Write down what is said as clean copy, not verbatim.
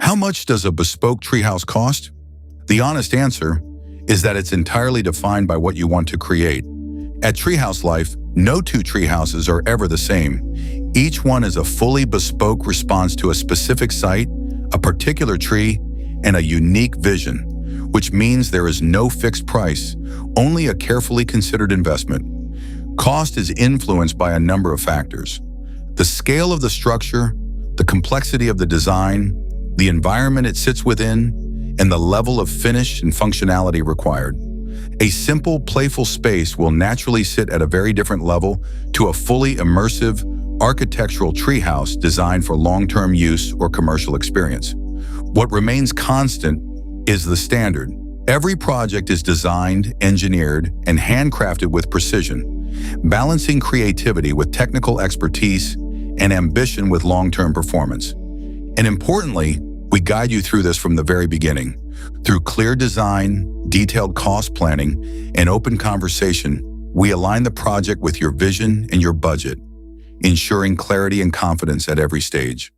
How much does a bespoke treehouse cost? The honest answer is that it's entirely defined by what you want to create. At Treehouse Life, no two treehouses are ever the same. Each one is a fully bespoke response to a specific site, a particular tree, and a unique vision, which means there is no fixed price, only a carefully considered investment. Cost is influenced by a number of factors: the scale of the structure, the complexity of the design, the environment it sits within, and the level of finish and functionality required. A simple, playful space will naturally sit at a very different level to a fully immersive, architectural treehouse designed for long-term use or commercial experience. What remains constant is the standard. Every project is designed, engineered, and handcrafted with precision, balancing creativity with technical expertise and ambition with long-term performance. And importantly, we guide you through this from the very beginning. Through clear design, detailed cost planning, and open conversation, we align the project with your vision and your budget, ensuring clarity and confidence at every stage.